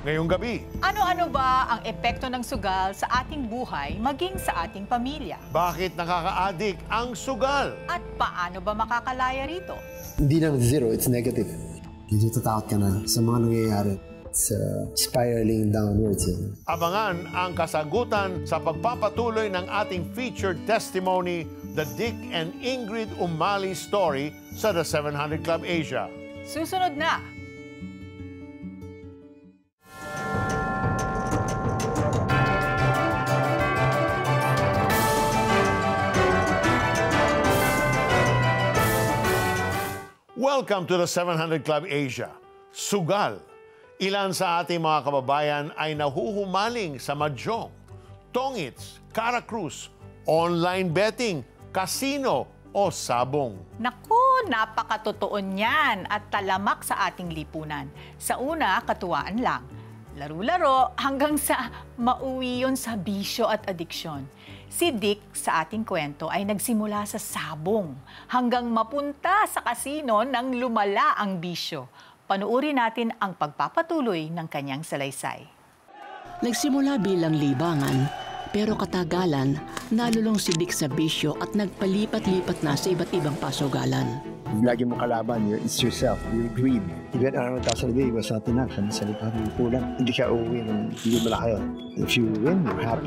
ngayong gabi. Ano-ano ba ang epekto ng sugal sa ating buhay maging sa ating pamilya? Bakit nakaka-addict ang sugal? At paano ba makakalaya rito? Hindi lang zero, it's negative. Hindi tatakot ka na sa mga nangyayari. It's spiraling downwards. Abangan ang kasagutan sa pagpapatuloy ng ating featured testimony, The Dick and Ingrid Umali Story sa The 700 Club Asia. Susunod na! Welcome to the 700 Club Asia. Sugal. Ilan sa ating mga kababayan ay nahuhumaling sa mahjong, tongits, Caracruz, online betting, casino o sabong. Naku, napakatotoo niyan at talamak sa ating lipunan. Sa una, katuwaan lang. Laro-laro hanggang sa mauwi yun sa bisyo at adiksyon. Si Dick sa ating kwento ay nagsimula sa sabong hanggang mapunta sa kasino nang lumala ang bisyo. Panuuri natin ang pagpapatuloy ng kanyang salaysay. Nagsimula bilang libangan, pero katagalan, nalulong si Dick sa bisyo at nagpalipat-lipat na sa iba't ibang pasugalan. Lagi mo kalaban, it's yourself, your greed. Even 100,000 a day was not enough. Sa lipat ng kulang, hindi ka uuwi ng hindi malaki. If you win, you're happy.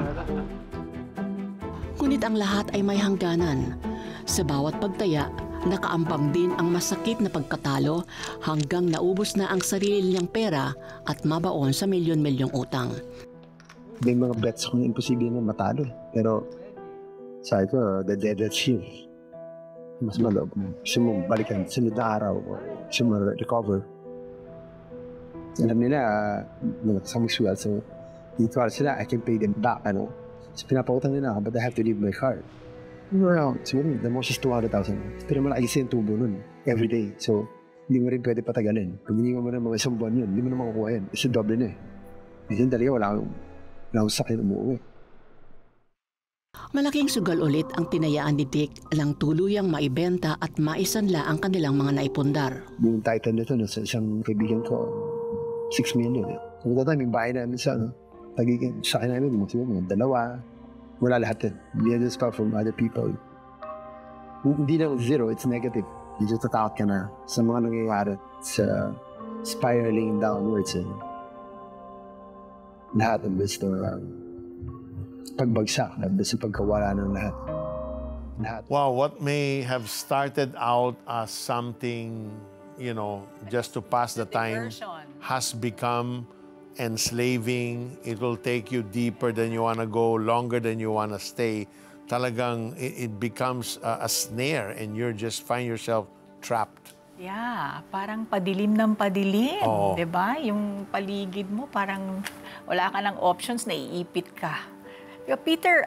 Ngunit ang lahat ay may hangganan. Sa bawat pagtaya, nakaambang din ang masakit na pagkatalo hanggang naubos na ang sarili niyang pera at mabaon sa milyon-milyong utang. May mga bets akong imposible na matalo. Pero sabi ko, the dead shield. Mas maloob mo. Gusto mo balikan, sunod na araw. Gusto mo recover. Alam nila, sa magsugal. So, dito sila, I can pay them back. So, pinapautang nila ako, but I have to leave my card. Around, siguro, the most is 200,000. Pero malaki yung tubo nun, every day. So, hindi mo rin pwede patagalin. Pag hindi mo na mga isang buwan yun, hindi mo na makukuha yan. Isa doble na eh. Minsan talaga wala akong sakit umuwi. Malaking sugal ulit ang tinayaan ni Dick lang tuluyang maibenta at maisanla ang kanilang mga naipundar. Yung title nito sa isang kaibigan ko, 6 million. So, that time, yung bahay namin sa tagiging sa akin namin, mga dalawa. Wala lahat din. We had this from other people. Hindi lang zero, it's negative. Hindi tatakot ka na sa mga nangyayari sa spiraling downwards. Lahat ng gusto pagbagsak, sa pagkawala ng lahat. Wow, what may have started out as something, just to pass the time has become enslaving. It will take you deeper than you want to go, longer than you want to stay. Talagang it becomes a snare and you just find yourself trapped. Yeah, parang padilim ng padilim, di ba? Yung paligid mo, parang wala ka ng options, naiipit ka. Peter,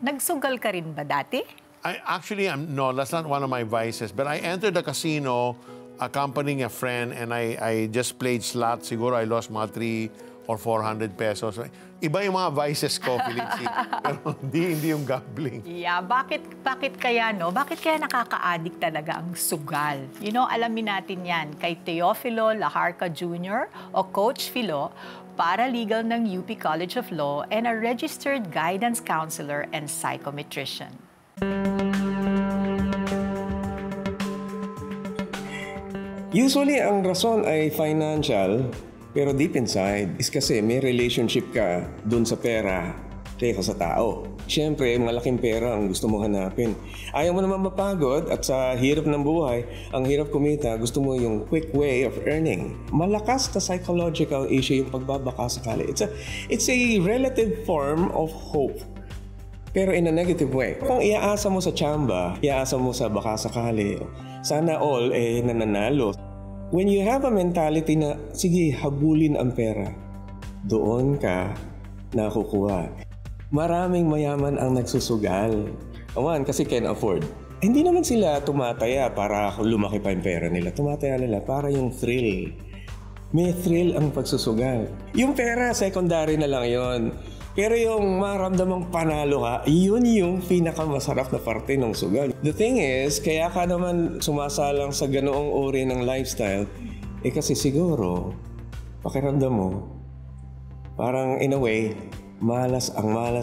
nagsugal ka rin ba dati? No, that's not one of my vices. But I entered the casino accompanying a friend and I just played slots. Siguro I lost mga 300 or 400 pesos. Iba yung mga vices ko, Felicie. Pero hindi yung gambling. Yeah, bakit kaya, no? Bakit kaya nakaka-addict talaga ang sugal? Alamin natin yan kay Teofilo Laharca Jr. o Coach Philo, paralegal ng UP College of Law and a registered guidance counselor and psychometrician. Usually, ang rason ay financial, pero deep inside is kasi may relationship ka dun sa pera kaysa sa tao. Siyempre, malaking pera ang gusto mo hanapin. Ayaw mo naman mapagod at sa hirap ng buhay, ang hirap kumita, gusto mo yung quick way of earning. Malakas na psychological issue yung pagbabaka sakali. It's a relative form of hope. Pero in a negative way. Kung iaasa mo sa tsamba, iaasa mo sa baka sakali, sana all nananalo. When you have a mentality na, sige, habulin ang pera, doon ka nakukuha. Maraming mayaman ang nagsusugal. Kasi can afford. Hindi naman sila tumataya para lumaki pa yung pera nila. Tumataya nila para yung thrill. May thrill ang pagsusugal. Yung pera, secondary na lang yon. Pero yung maramdamang panalo ka, yun yung pinakamasarap na parte ng sugal. The thing is, kaya ka naman sumasalang sa ganoong uri ng lifestyle, kasi siguro, pakiramdam mo, Parang in a way, malas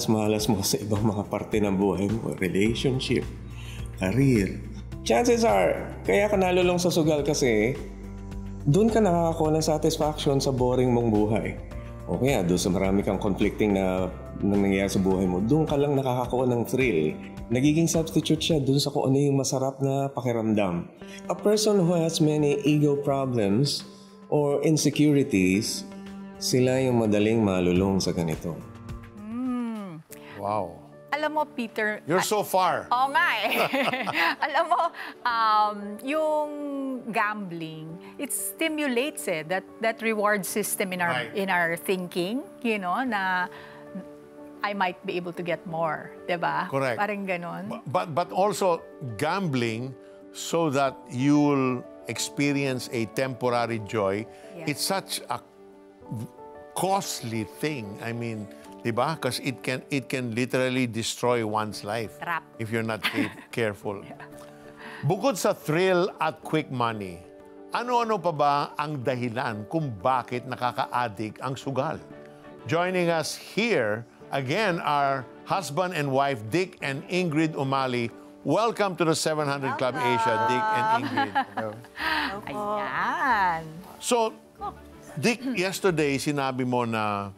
mo sa ibang mga parte ng buhay mo. Relationship, career. Chances are, kaya ka nalulong sa sugal kasi doon ka nakakakuha ng satisfaction sa boring mong buhay. O kaya doon sa marami kang conflicting na nangyayari sa buhay mo, doon ka lang nakakakuha ng thrill. Nagiging substitute siya doon sa kung ano yung masarap na pakiramdam. A person who has many ego problems or insecurities, sila yung madaling malulong sa ganito. Wow. Alam mo, Peter... You're so far. Oo nga eh. Alam mo, yung gambling, it stimulates that reward system in our thinking, you know, na I might be able to get more, diba? Correct. Parang ganon. But also gambling so that you will experience a temporary joy. Yes. It's such a costly thing. I mean, diba? Because it can literally destroy one's life Trap. if you're not careful. Bukod sa thrill at quick money, ano-ano pa ba ang dahilan kung bakit nakaka-addict ang sugal? Joining us here again are husband and wife Dick and Ingrid Umali. Welcome to the 700 Club Asia, Dick and Ingrid. Ayan. So, Dick, yesterday sinabi mo na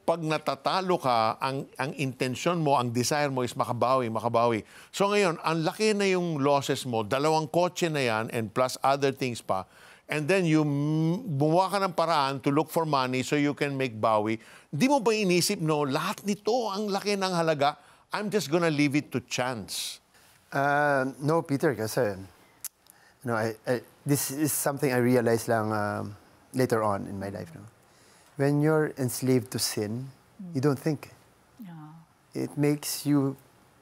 pag natatalo ka, ang intensyon mo, ang desire mo is makabawi. So ngayon, ang laki na yung losses mo, 2 kotse na yan, and plus other things pa, and then you bumuha ka ng paraan to look for money so you can make bawi. Di mo ba inisip, no, lahat nito, ang laki ng halaga, I'm just gonna leave it to chance? No, Peter, kasi this is something I realized lang later on in my life. No? When you're enslaved to sin, you don't think. It makes you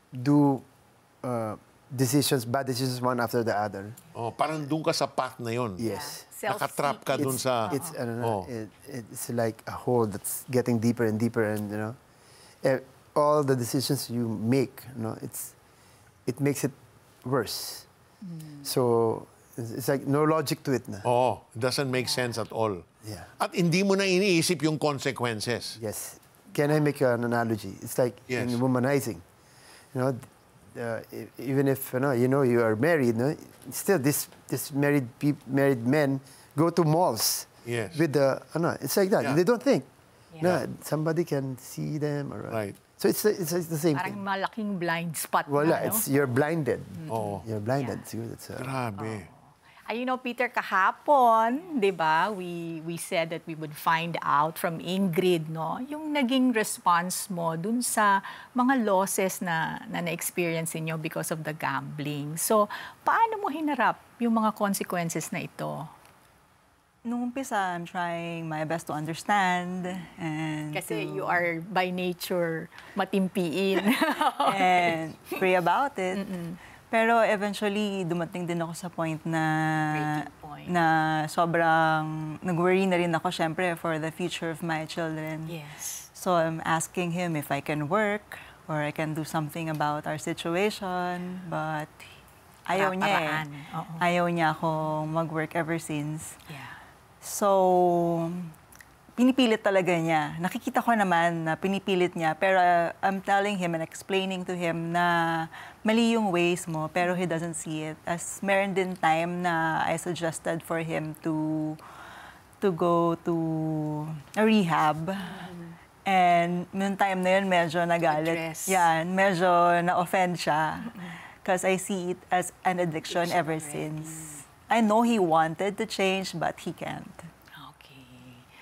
do bad decisions one after the other. Oh, parang doon ka sa path na yun. Yes. Nakatrap ka doon sa... It's like a hole that's getting deeper and deeper, and all the decisions you make, it makes it worse. So it's like no logic to it na. Oh, it doesn't make sense at all. Yeah. At hindi mo na iniisip yung consequences. Yes. Can I make an analogy? It's like in womanizing. Even if you are married, still this married men go to malls. Yes. With the it's like that. Yeah. They don't think. Yeah. Somebody can see them or Right. So it's the same Parang thing. malaking blind spot. Wala, you're blinded. Oo. You're blinded. Yeah. Siguro that's Grabe. Peter, kahapon, di ba, we said that we would find out from Ingrid, no, yung naging response mo dun sa mga losses na na-experience niyo because of the gambling. So, paano mo hinarap yung mga consequences na ito? Nung umpisa, I'm trying my best to understand and Kasi you are by nature matimpiin. and pray about it. Pero eventually, dumating din ako sa point na sobrang nag-worry na rin ako, syempre, for the future of my children. Yes. So I'm asking him if I can work or I can do something about our situation. But ayaw niya Paraan. Oo. Ayaw niya akong mag-work ever since. Yeah. So, pinipilit talaga niya. Nakikita ko naman na pinipilit niya, pero I'm telling him and explaining to him na mali yung ways mo, pero he doesn't see it. As meron din time na I suggested for him to go to a rehab. And noong time na yun, medyo nagalit. Address. Yan, medyo na-offend siya. Because I see it as an addiction ever since. I know he wanted to change, but he can't. Okay.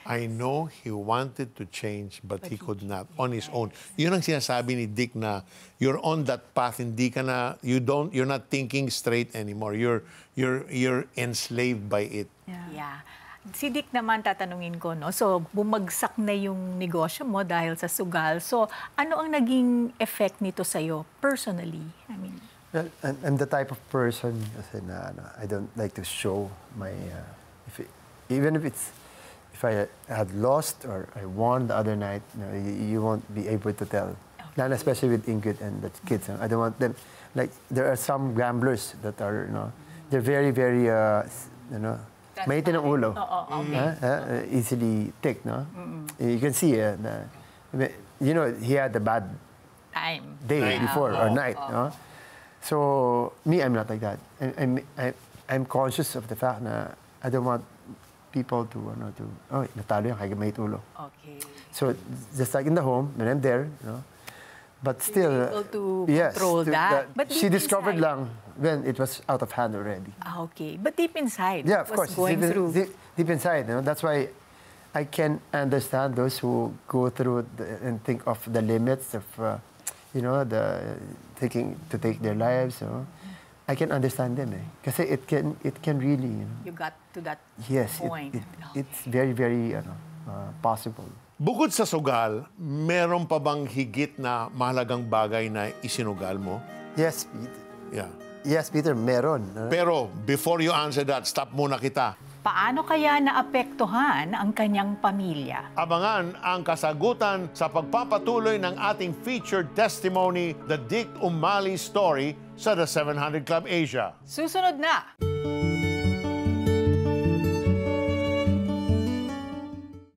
I know he wanted to change, but he could not on his own. Yun ang sinasabi ni Dick na you're on that path, hindi ka na, you're not thinking straight anymore. You're enslaved by it. Yeah. Si Dick naman tatanungin ko, no? So, bumagsak na yung negosyo mo dahil sa sugal. So, ano ang naging effect nito sa'yo personally? I mean, Well, I'm the type of person kasi na I don't like to show my even if I had lost or I won the other night, you won't be able to tell. Lalo especially with Ingrid and the kids. I don't want them, like there are some gamblers that are they're very very Mahitin ang ulo. Okay. Easily thick, no? You can see, you know, he had a bad day before or night, no? So, me, I'm not like that. I'm conscious of the fact na I don't want people to, natalo yan, kaya may tulo. Okay. So, just like in the home, when I'm there, you know, but still, able to control that. But she deep discovered inside, lang when it was out of hand already. Okay. But deep inside, Yeah, what of was course. going through? Deep inside, you know, that's why I can understand those who go through and think of the limits of, you know, thinking to take their lives. You know. I can understand them, kasi it can really, you know. You got to that Yes, point. it's very, very possible. Bukod sa sugal, meron pa bang higit na mahalagang bagay na isinugal mo? Yes, Peter. Yeah. Yes, Peter, meron. Pero before you answer that, stop muna kita. Paano kaya naapektuhan ang kanyang pamilya? Abangan ang kasagutan sa pagpapatuloy ng ating featured testimony, The Dick Umali Story, sa The 700 Club Asia. Susunod na!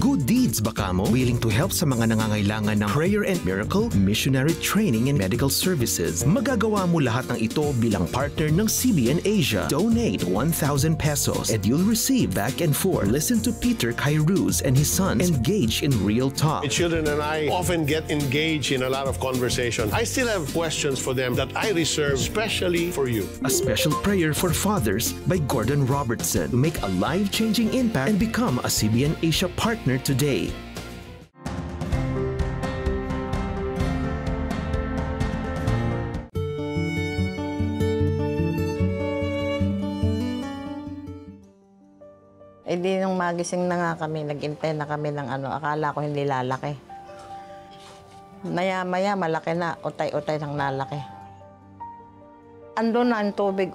Good Deeds Bacamo, willing to help sa mga nangangailangan ng prayer and miracle, missionary training, and medical services. Magagawa mo lahat ng ito bilang partner ng CBN Asia. Donate 1,000 pesos and you'll receive back and forth. Listen to Peter Kairouz and his sons engage in real talk. My children and I often get engaged in a lot of conversation. I still have questions for them that I reserve specially for you. A special prayer for fathers by Gordon Robertson to make a life-changing impact and become a CBN Asia partner today. Eh di nung magising na nga kami, nag-intay na kami ng akala ko hindi lalaki. Maya-maya malaki na, utay-utay ng nalaki. Andun na ang tubig,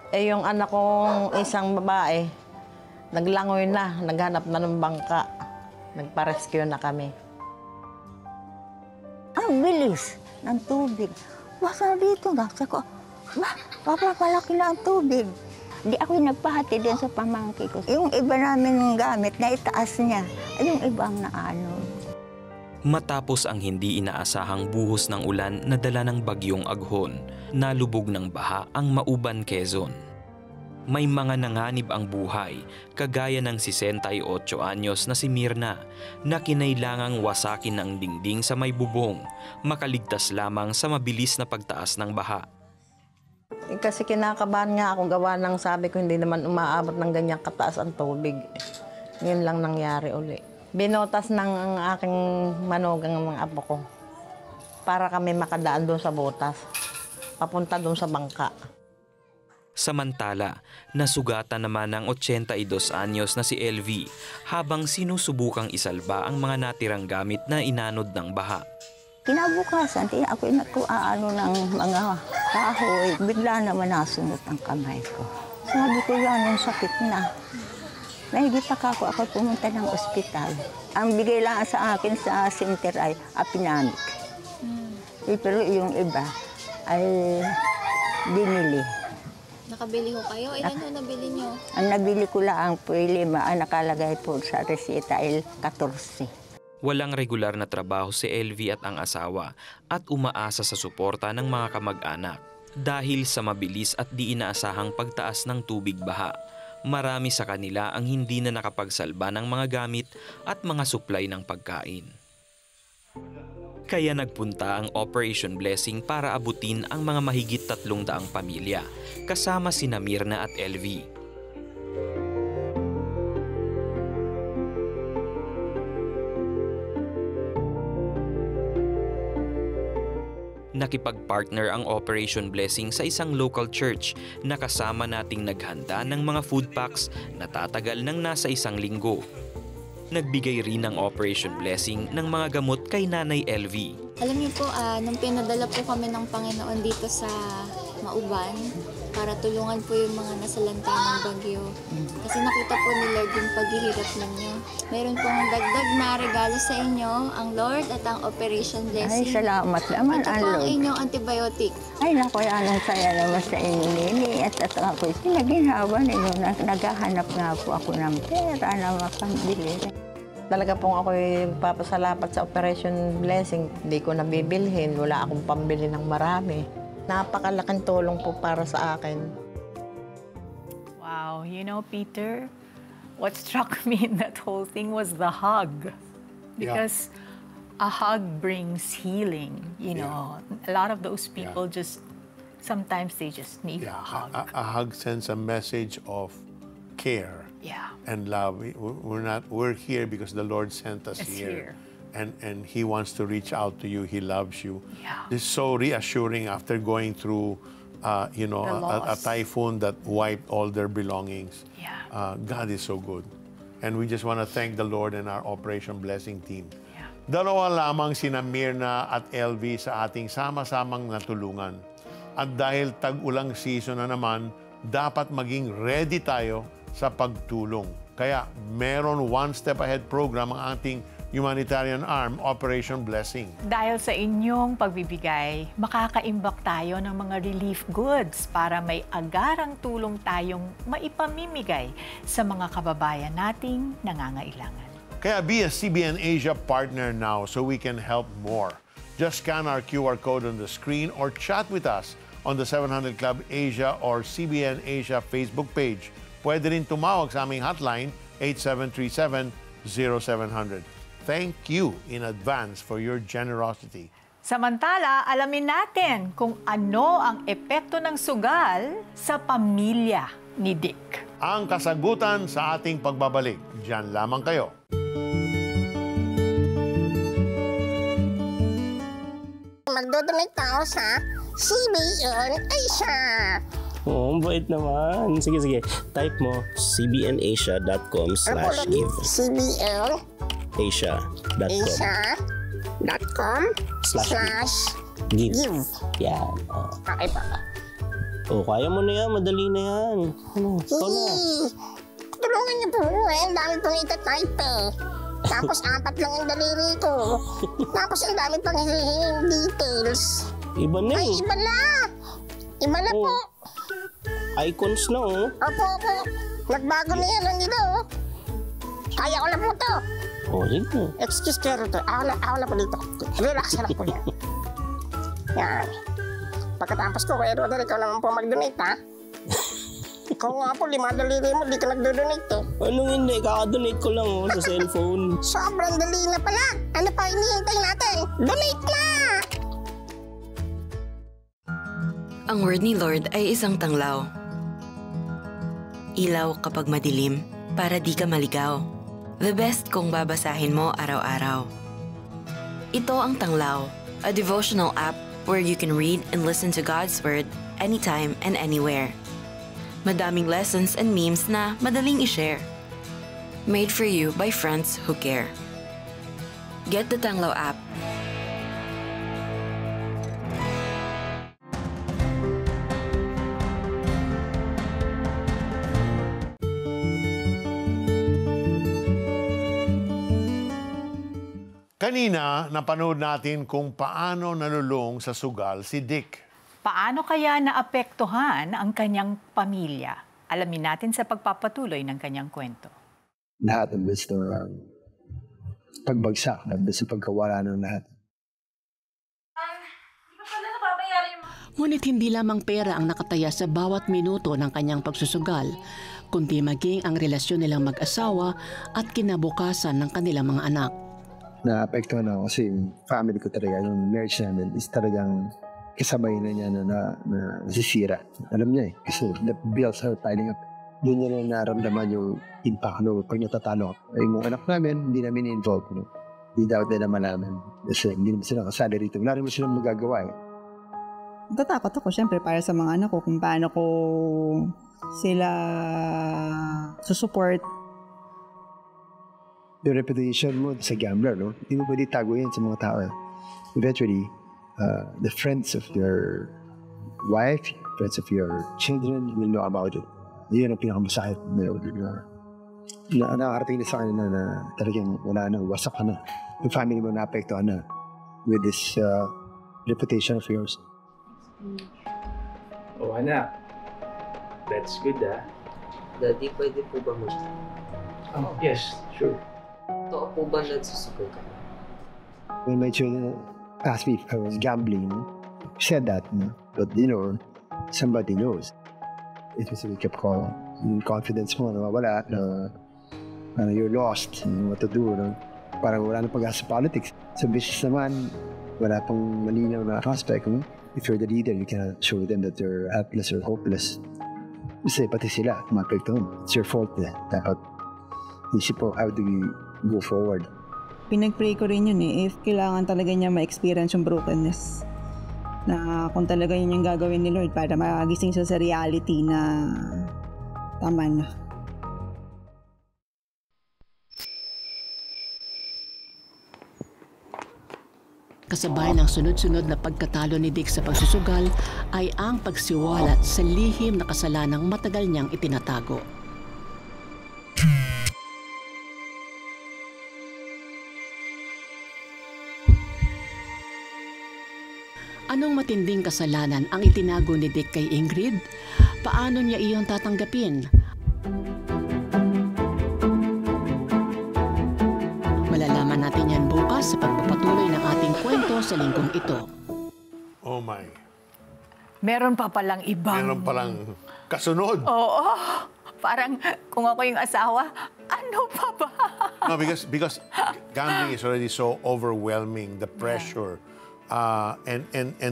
Eh yung anak kong isang babae, naglangoy na, naghanap na ng bangka. Nagpa-rescue na kami. Ang bilis ng tubig. Basta dito na. Sabi ko, papapalaki na ang tubig. Di ako nagpahati din sa pamangkin ko. Yung iba namin ng gamit na itaas niya, yung ibang naano. Matapos ang hindi inaasahang buhos ng ulan na dala ng bagyong Aghon, nalubog ng baha ang Mauban, Quezon. May mga nanganib ang buhay, kagaya ng 68 anyos na si Mirna, na kinailangang wasakin ang dingding sa may bubong, makaligtas lamang sa mabilis na pagtaas ng baha. Kasi kinakabahan nga ako, gawa ng sabi ko hindi naman umaabot ng ganyang kataas ang tubig. Yun lang nangyari uli. Binotas ng aking manugang mga apo ko para kami makadaan doon sa butas, papunta doon sa bangka. Samantala, nasugatan naman ng 82 anyos na si LV habang sinusubukang isalba ang mga natirang gamit na inanod ng baha. Kinabukasan, ako nagkuaano ng mga kahoy. Bigla naman nasunod ang kamay ko. Sabi ko yan, yung sakit na. Nahigita ka ako pumunta ng ospital. Ang bigay lang sa akin sa center ay Apinamic. Pero yung iba ay binili. Nakabili ho kayo? Ilan ho nabili nyo? Ang nabili ko lang po ay 5. Ang nakalagay po sa reseta ay 14. Walang regular na trabaho si LV at ang asawa at umaasa sa suporta ng mga kamag-anak. Dahil sa mabilis at di inaasahang pagtaas ng tubig baha, marami sa kanila ang hindi na nakapagsalba ng mga gamit at mga supply ng pagkain. Kaya nagpunta ang Operation Blessing para abutin ang mga mahigit 300 pamilya, kasama sina Mirna at LV. Nakipag-partner ang Operation Blessing sa isang local church na kasama nating naghanda ng mga food packs na tatagal ng nasa 1 linggo. Nagbigay rin ng Operation Blessing ng mga gamot kay Nanay LV. Alam niyo po, nung pinadala po kami ng Panginoon dito sa Mauban, para tulungan po yung mga nasalanta ng bagyo. Kasi nakita po ni Lord yung paghihirap ninyo. Meron pong dagdag na regalo sa inyo, ang Lord at ang Operation Blessing. Ay, salamat naman, Ito po ang inyong antibiotic. Ay, naku, ang saya naman sa inyo, Nini. At ako, pinaginhawa ninyo na naghahanap nga po ako ng pera na makambili. Talaga pong ako'y papasalamat sa Operation Blessing. Hindi ko nabibilhin. Wala akong pambili ng marami. Napakalaking tulong po para sa akin. Wow, you know, Peter, what struck me in that whole thing was the hug. Because a hug brings healing, you know. A lot of those people sometimes they just need a hug. A hug sends a message of care. And love. We're here because the Lord sent us here. And He wants to reach out to you. He loves you. It's so reassuring after going through, a typhoon that wiped all their belongings. God is so good. And we just want to thank the Lord and our Operation Blessing team. Dalawa lamang sina Mirna at LV sa ating sama-samang natulungan. At dahil tag-ulang season na naman, dapat maging ready tayo sa pagtulong. Kaya meron One Step Ahead program ang ating humanitarian arm, Operation Blessing. Dahil sa inyong pagbibigay, makakaimbak tayo ng mga relief goods para may agarang tulong tayong maipamimigay sa mga kababayan nating nangangailangan. Kaya be a CBN Asia partner now so we can help more. Just scan our QR code on the screen or chat with us on the 700 Club Asia or CBN Asia Facebook page. Pwede rin tumawag sa aming hotline, 8737-0700. Thank you in advance for your generosity. Samantala, alamin natin kung ano ang epekto ng sugal sa pamilya ni Dick. Ang kasagutan sa ating pagbabalik. Diyan lamang kayo. Magdodonate ako sa CBN Asia. Oh, bait naman. Sige. Type mo cbnasia.com/give. cbnasia.com/give. Yan. Okay pa. Oh, kaya mo na yan. Madali na yan. Ikaw na. Tulungan niyo po. Ang dami pong itatype eh. Tapos 4 lang yung daliri ko. Tapos ang dami pang hihinging details. Iba na eh. Ay, iba na. Iba na po. Icons na oh. Opo. Nagbago na yan ang dito. Kaya ko na po to. Oh, sige. Excuse pero to. Ako na po dito. Relax na po yan. Yan. Pagkatapos ko, kaya Rodel, ikaw naman po mag-donate ha. Ikaw nga po, 5 daliri mo, di ka nag-donate eh. Anong hindi? Kaka-donate ko lang oh, sa cellphone. Sobrang dali na pala. Ano pa hinihintay natin? Donate na! Ang word ni Lord ay isang tanglaw. Ilaw kapag madilim para di ka maligaw. The best kung babasahin mo araw-araw. Ito ang Tanglaw, a devotional app where you can read and listen to God's Word anytime and anywhere. Madaming lessons and memes na madaling i-share. Made for you by friends who care. Get the Tanglaw app. Kanina, napanood natin kung paano nalulong sa sugal si Dick. Paano kaya naapektuhan ang kanyang pamilya? Alamin natin sa pagpapatuloy ng kanyang kwento. Lahat ng gusto pagbagsak, sa pagkawala ng lahat. Ngunit hindi lamang pera ang nakataya sa bawat minuto ng kanyang pagsusugal, kundi maging ang relasyon nilang mag-asawa at kinabukasan ng kanilang mga anak. Na-apektuhan ako kasi yung family ko talaga, yung marriage namin is talagang kasabay na niya na nasisira. Alam niya eh, kasi the bills are piling up. Doon niya na naramdaman yung impact, pag natatalo. Ay, yung anak namin, hindi namin involved. Hindi daw din naman namin. Kasi hindi naman sila kasali rito. Wala naman silang magagawa eh. Natatakot ako, syempre, para sa mga anak ko, kung paano ko sila susupport. Yung reputation mo sa gambler, no? Hindi mo pwede tago yan sa mga tao. Eventually, the friends of your wife, friends of your children will know about it. Yun ang pinakamasakit na nakarating na sa akin na talagang wala na, wasak ka na. Yung family mo naapektuhan na with this reputation of yours. Oh, anak. That's good, ah. Daddy, pwede po ba Oh, yes, sure. Totoo po ba nagsusugal ka? When my children asked me if I was gambling, I said that, but somebody knows. It was a wake-up call. Yung confidence mo nawawala, na you're lost, what to do. Parang wala na pag-asa sa politics. Sa business naman, wala pang malinaw na prospect. If you're the leader, you cannot show them that they're helpless or hopeless. Kasi pati sila, mapektuhan. It's your fault. Dapat isip po, how do we go forward? Pinag-pray ko rin yun if kailangan talaga niya ma-experience yung brokenness. Na kung talaga yun yung gagawin ni Lord para magising siya sa reality na tama na. Kasabay ng sunod-sunod na pagkatalo ni Dick sa pagsusugal ay ang pagsiwalat sa lihim na kasalanang matagal niyang itinatago. Anong matinding kasalanan ang itinago ni Dick kay Ingrid? Paano niya iyon tatanggapin? Malalaman natin yan bukas sa pagpapatuloy ng ating kwento sa linggong ito. Oh my. Meron pa palang ibang... Meron palang kasunod. Oo. Parang kung ako yung asawa, ano pa ba? No, because gambling is already so overwhelming, the pressure. And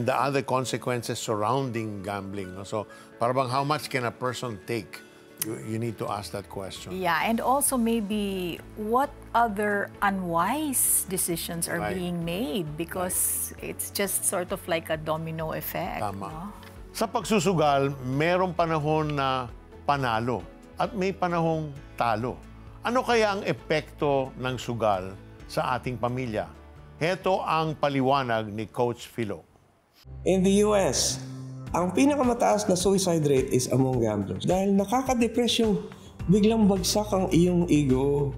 the other consequences surrounding gambling. So, parang how much can a person take? You need to ask that question. Yeah, and also maybe what other unwise decisions are being made because it's just sort of like a domino effect. Tama. No? Sa pagsusugal, merong panahon na panalo at may panahong talo. Ano kaya ang epekto ng sugal sa ating pamilya? Heto ang paliwanag ni Coach Philo. In the US, ang pinakamataas na suicide rate is among gamblers. Dahil nakaka-depress yung biglang bagsak ang iyong ego,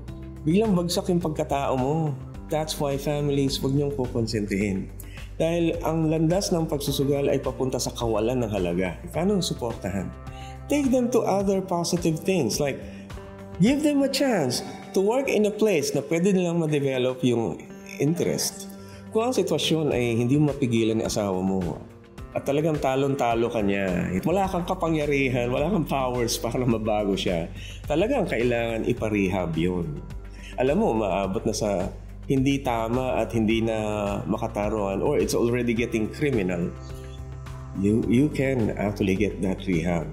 biglang bagsak yung pagkatao mo. That's why families, huwag niyong kukonsintihin. Dahil ang landas ng pagsusugal ay papunta sa kawalan ng halaga. Paano suportahan? Take them to other positive things like give them a chance to work in a place na pwede nilang ma-develop yung interest. Kung ang sitwasyon ay hindi mo mapigilan ni asawa mo at talagang talon-talo ka niya, wala kang kapangyarihan, wala kang powers para mabago siya, talagang kailangan iparehab yun. Alam mo, maabot na sa hindi tama at hindi na makataruan or it's already getting criminal, you can actually get that rehab.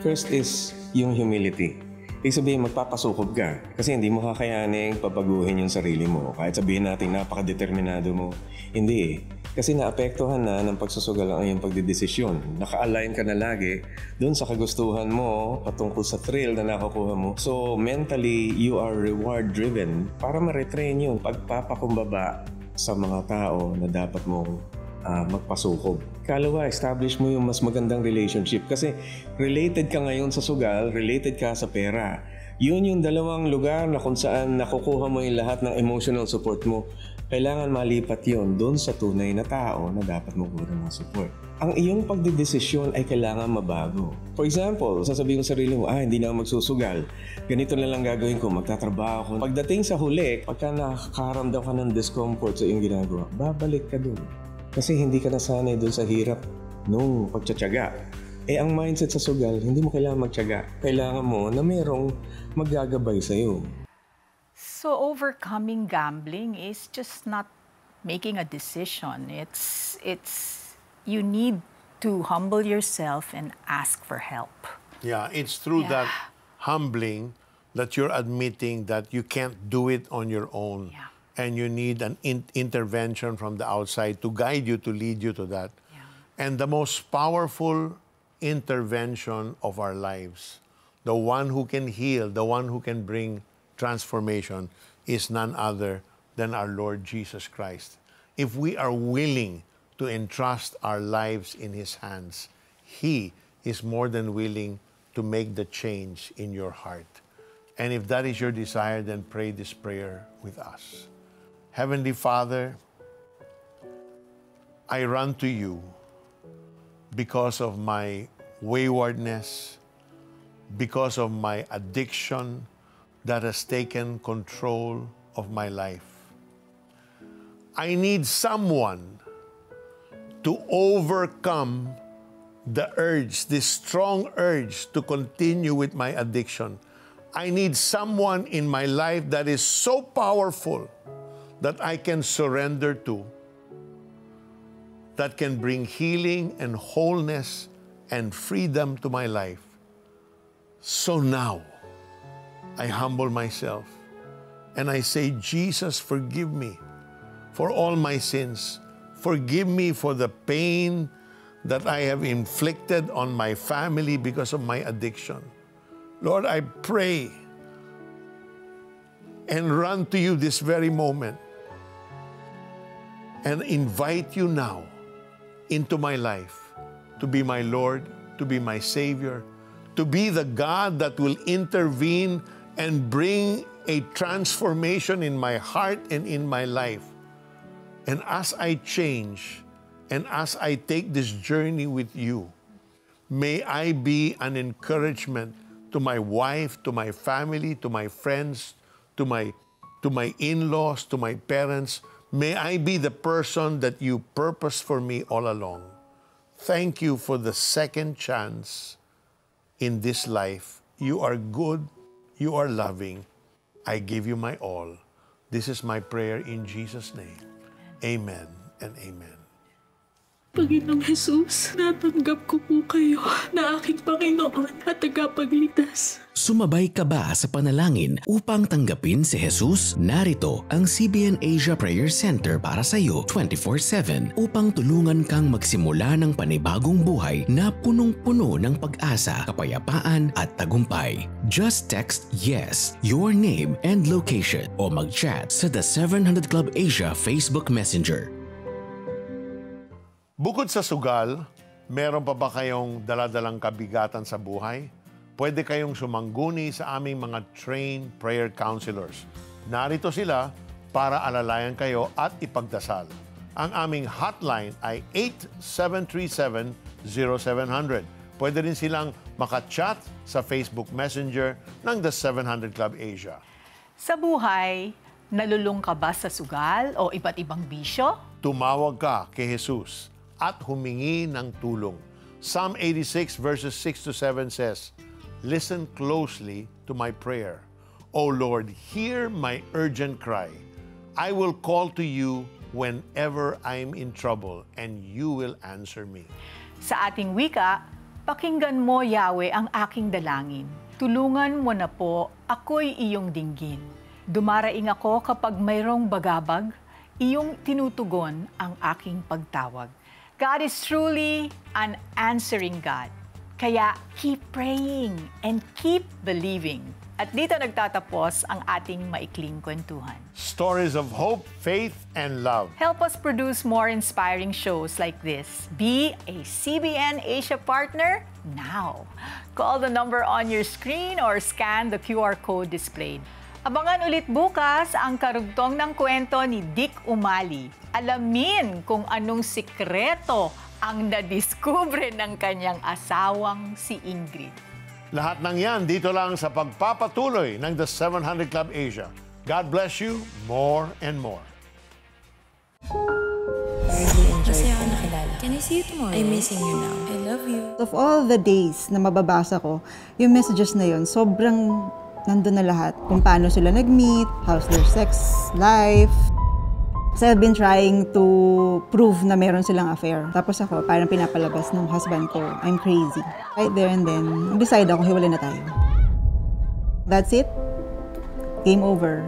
First is yung humility. Ibig sabihin, magpapasukob ka kasi hindi mo kakayaning pabaguhin yung sarili mo. Kahit sabihin natin napakadeterminado mo, hindi eh. Kasi naapektuhan na ng pagsusugal ang iyong pagdidesisyon. Naka-align ka na lagi doon sa kagustuhan mo patungkol sa thrill na nakukuha mo. So mentally, you are reward-driven para ma-retrain yung pagpapakumbaba sa mga tao na dapat mong magpasukob. Kalawa, establish mo yung mas magandang relationship kasi related ka ngayon sa sugal, related ka sa pera. Yun yung dalawang lugar na kung saan nakukuha mo yung lahat ng emotional support mo. Kailangan malipat yun doon sa tunay na tao na dapat makuha ng support. Ang iyong pagdidesisyon ay kailangan mabago. For example, sasabihin ko sa sarili mo, hindi na ako magsusugal. Ganito na lang gagawin ko, magtatrabaho ko. Pagdating sa huli, pagka nakakaramdam ka ng discomfort sa iyong ginagawa, babalik ka doon. Kasi hindi ka nasanay doon sa hirap nung pagtsatsaga. Ang mindset sa sugal, hindi mo kailangan magtsaga. Kailangan mo na mayroong maggagabay sa'yo. So overcoming gambling is just not making a decision. It's you need to humble yourself and ask for help. Yeah, it's through that humbling that you're admitting that you can't do it on your own. Yeah. And you need an intervention from the outside to guide you, to lead you to that. Yeah. And the most powerful intervention of our lives, the one who can heal, the one who can bring transformation, is none other than our Lord Jesus Christ. if we are willing to entrust our lives in His hands, He is more than willing to make the change in your heart. And if that is your desire, then pray this prayer with us. Heavenly Father, I run to you because of my waywardness, because of my addiction that has taken control of my life. I need someone to overcome the urge, this strong urge to continue with my addiction. I need someone in my life that is so powerful that I can surrender to, that can bring healing and wholeness and freedom to my life. So now, I humble myself and I say, Jesus, forgive me for all my sins. Forgive me for the pain that I have inflicted on my family because of my addiction. Lord, I pray and run to you this very moment and invite you now into my life to be my Lord, to be my Savior, to be the God that will intervene and bring a transformation in my heart and in my life. And as I change, and as I take this journey with you, may I be an encouragement to my wife, to my family, to my friends, to my in-laws, to my parents. May I be the person that you purpose for me all along. Thank you for the second chance in this life. You are good. You are loving. I give you my all. This is my prayer in Jesus' name. Amen and amen. Panginoong Jesus, natanggap ko po kayo na aking Panginoon at tagapagligtas. Sumabay ka ba sa panalangin upang tanggapin si Jesus? Narito ang CBN Asia Prayer Center para sa iyo 24/7 upang tulungan kang magsimula ng panibagong buhay na punong-puno ng pag-asa, kapayapaan at tagumpay. Just text YES, your name and location o mag-chat sa The 700 Club Asia Facebook Messenger. Bukod sa sugal, meron pa ba kayong daladalang kabigatan sa buhay? Pwede kayong sumangguni sa aming mga trained prayer counselors. Narito sila para alalayan kayo at ipagdasal. Ang aming hotline ay 8737-0700. Pwede rin silang makachat sa Facebook Messenger ng The 700 Club Asia. Sa buhay, nalulung ka ba sa sugal o iba't ibang bisyo? Tumawag ka kay Jesus at humingi ng tulong. Psalm 86 verses 6-7 says, "Listen closely to my prayer. O Lord, hear my urgent cry. I will call to you whenever I'm in trouble, and you will answer me." Sa ating wika, pakinggan mo, Yahweh, ang aking dalangin. Tulungan mo na po, ako'y iyong dinggin. Dumaraing ako kapag mayroong bagabag, iyong tinutugon ang aking pagtawag. God is truly an answering God. Kaya keep praying and keep believing. At dito nagtatapos ang ating maikling kwentuhan. Stories of hope, faith, and love. Help us produce more inspiring shows like this. Be a CBN Asia partner now. Call the number on your screen or scan the QR code displayed. Abangan ulit bukas ang karugtong ng kwento ni Dick Umali. Alamin kung anong sikreto ang nadiskubre ng kanyang asawang si Ingrid. Lahat ng yan dito lang sa pagpapatuloy ng The 700 Club Asia. God bless you more and more. Masaya ako nakilala. Can I see you tomorrow? I'm missing you now. I love you. Of all the days na mababasa ko, yung messages na yun, sobrang nandun na lahat. Kung paano sila nag-meet, how's their sex life. So I've been trying to prove na meron silang affair. Tapos ako, parang pinapalabas ng husband ko, I'm crazy. Right there and then, decide ako, hiwalay na tayo. That's it. Game over.